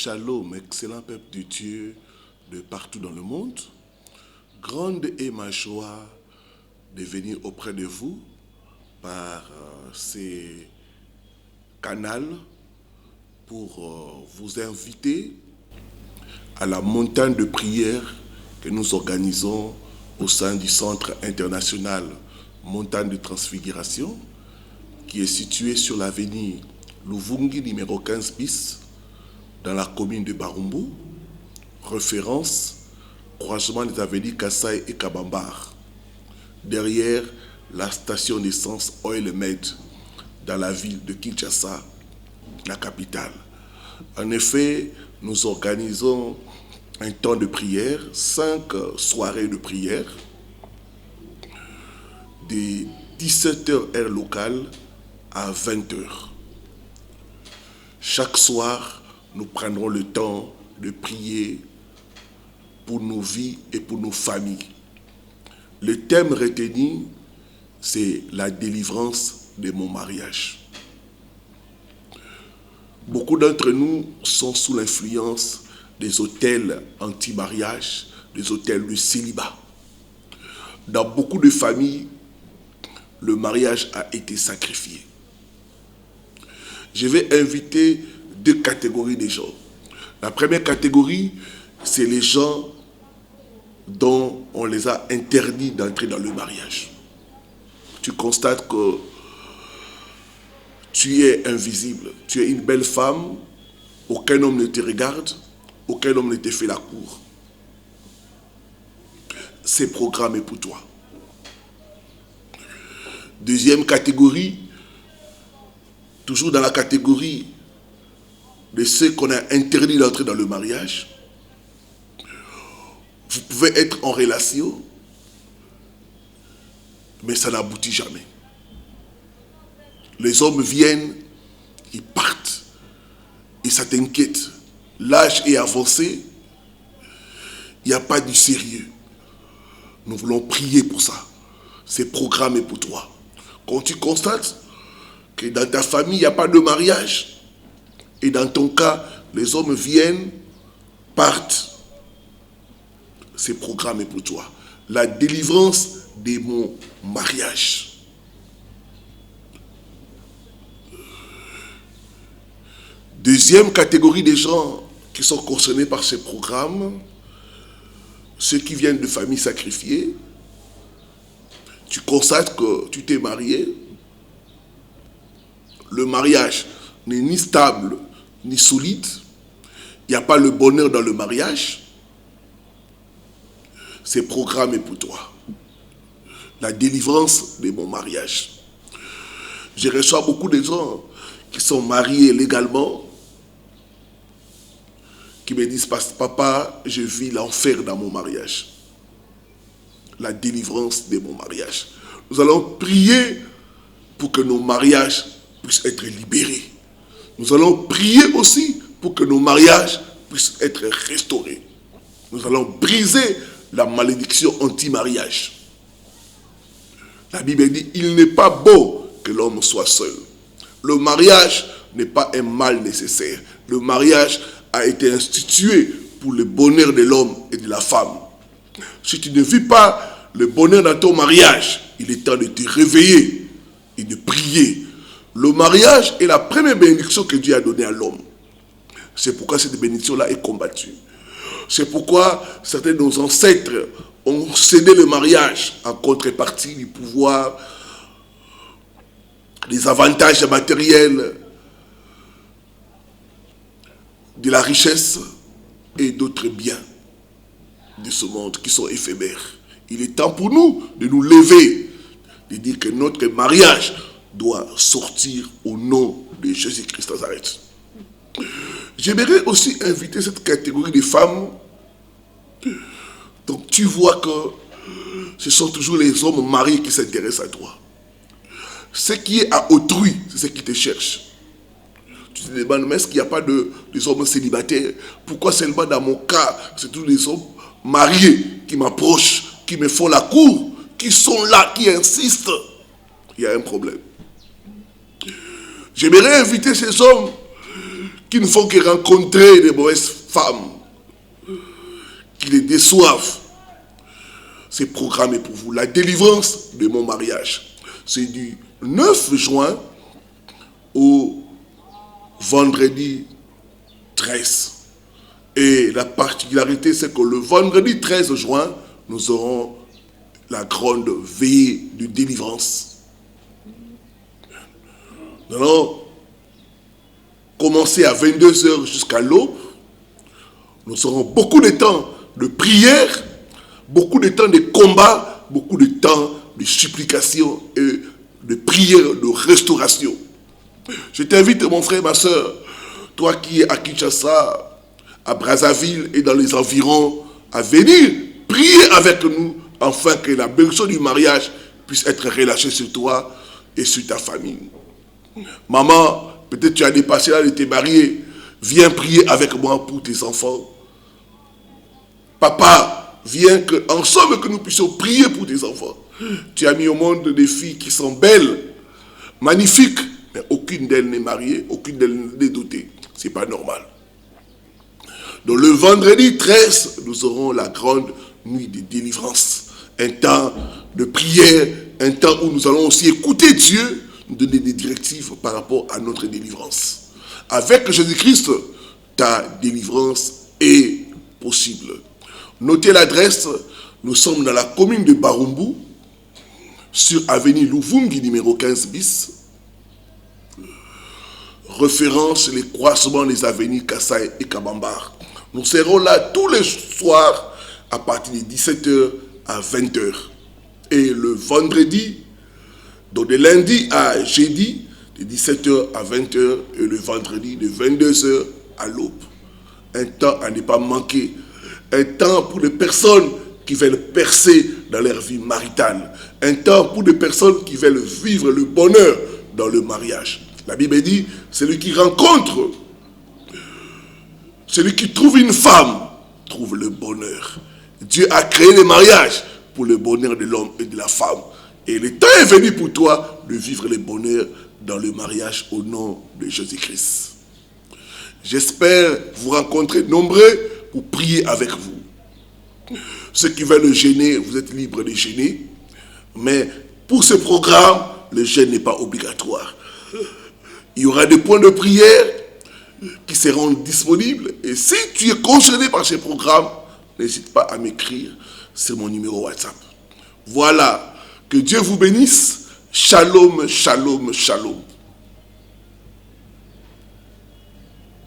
Shalom, excellent peuple de Dieu de partout dans le monde. Grande est ma joie de venir auprès de vous par ces canaux pour vous inviter à la montagne de prière que nous organisons au sein du Centre international Montagne de Transfiguration qui est situé sur l'avenue Luvungi numéro 15 bis dans la commune de Barumbu, référence croisement des avenues Kassai et Kabambar, derrière la station d'essence Oil Med dans la ville de Kinshasa, la capitale. En effet, nous organisons un temps de prière, 5 soirées de prière, de 17h heure locale à 20h. Chaque soir, nous prendrons le temps de prier pour nos vies et pour nos familles. Le thème retenu, c'est la délivrance de mon mariage. Beaucoup d'entre nous sont sous l'influence des hôtels anti-mariage, des hôtels de célibat. Dans beaucoup de familles, le mariage a été sacrifié. Je vais inviter 2 catégories de gens. La première catégorie, c'est les gens dont on les a interdits d'entrer dans le mariage. Tu constates que tu es invisible, tu es une belle femme, aucun homme ne te regarde, aucun homme ne te fait la cour. C'est programmé pour toi. Deuxième catégorie, toujours dans la catégorie de ceux qu'on a interdit d'entrer dans le mariage. Vous pouvez être en relation, mais ça n'aboutit jamais. Les hommes viennent, ils partent, et ça t'inquiète. L'âge est avancé, il n'y a pas du sérieux. Nous voulons prier pour ça. C'est programmé pour toi. Quand tu constates que dans ta famille, il n'y a pas de mariage, et dans ton cas, les hommes viennent, partent, c'est programmé pour toi. La délivrance de mon mariage. Deuxième catégorie des gens qui sont concernés par ces programmes, ceux qui viennent de familles sacrifiées. Tu constates que tu t'es marié. Le mariage n'est ni stable, ni solide. Il n'y a pas le bonheur dans le mariage. C'est programmé pour toi. La délivrance de mon mariage. Je reçois beaucoup de gens qui sont mariés légalement, qui me disent, papa, je vis l'enfer dans mon mariage. La délivrance de mon mariage. Nous allons prier pour que nos mariages puissent être libérés. Nous allons prier aussi pour que nos mariages puissent être restaurés. Nous allons briser la malédiction anti-mariage. La Bible dit, il n'est pas beau que l'homme soit seul. Le mariage n'est pas un mal nécessaire. Le mariage a été institué pour le bonheur de l'homme et de la femme. Si tu ne vis pas le bonheur dans ton mariage, il est temps de te réveiller et de prier. Le mariage est la première bénédiction que Dieu a donnée à l'homme. C'est pourquoi cette bénédiction-là est combattue. C'est pourquoi certains de nos ancêtres ont cédé le mariage en contrepartie du pouvoir, des avantages matériels, de la richesse et d'autres biens de ce monde qui sont éphémères. Il est temps pour nous de nous lever, de dire que notre mariage doit sortir au nom de Jésus-Christ Nazareth. J'aimerais aussi inviter cette catégorie de femmes. Donc tu vois que ce sont toujours les hommes mariés qui s'intéressent à toi. Ce qui est à autrui, c'est ce qui te cherche. Tu te demandes, mais est-ce qu'il n'y a pas des hommes célibataires? Pourquoi seulement dans mon cas, c'est tous les hommes mariés qui m'approchent, qui me font la cour, qui sont là, qui insistent? Il y a un problème. J'aimerais inviter ces hommes qui ne font que rencontrer des mauvaises femmes, qui les déçoivent. C'est programmé pour vous. La délivrance de mon mariage. C'est du 9 juin au vendredi 13. Et la particularité, c'est que le vendredi 13 juin, nous aurons la grande veillée de délivrance. Nous allons commencer à 22h jusqu'à l'aube. Nous aurons beaucoup de temps de prière, beaucoup de temps de combat, beaucoup de temps de supplication et de prière, de restauration. Je t'invite, mon frère, ma soeur, toi qui es à Kinshasa, à Brazzaville et dans les environs, à venir prier avec nous afin que la bénédiction du mariage puisse être relâchée sur toi et sur ta famille. Maman, peut-être tu as dépassé l'âge de te marier, viens prier avec moi pour tes enfants. Papa, viens ensemble que nous puissions prier pour tes enfants. Tu as mis au monde des filles qui sont belles, magnifiques, mais aucune d'elles n'est mariée, aucune d'elles n'est dotée. Ce n'est pas normal. Donc le vendredi 13, nous aurons la grande nuit de délivrance. Un temps de prière, un temps où nous allons aussi écouter Dieu nous donner des directives par rapport à notre délivrance. Avec Jésus-Christ, ta délivrance est possible. Notez l'adresse, nous sommes dans la commune de Barumbu, sur avenue Luvungi numéro 15 bis. Référence les croisements des avenues Kassai et Kabambar. Nous serons là tous les soirs à partir de 17h à 20h. Et le vendredi, donc de lundi à jeudi, de 17h à 20h et le vendredi de 22h à l'aube. Un temps à ne pas manquer. Un temps pour les personnes qui veulent percer dans leur vie maritale. Un temps pour des personnes qui veulent vivre le bonheur dans le mariage. La Bible dit, celui qui rencontre, celui qui trouve une femme, trouve le bonheur. Dieu a créé le mariage pour le bonheur de l'homme et de la femme. Et le temps est venu pour toi de vivre le bonheur dans le mariage au nom de Jésus-Christ. J'espère vous rencontrer nombreux pour prier avec vous. Ceux qui veulent jeûner, vous êtes libres de jeûner. Mais pour ce programme, le jeûne n'est pas obligatoire. Il y aura des points de prière qui seront disponibles. Et si tu es concerné par ce programme, n'hésite pas à m'écrire sur mon numéro WhatsApp. Voilà. Que Dieu vous bénisse. Shalom, shalom, shalom.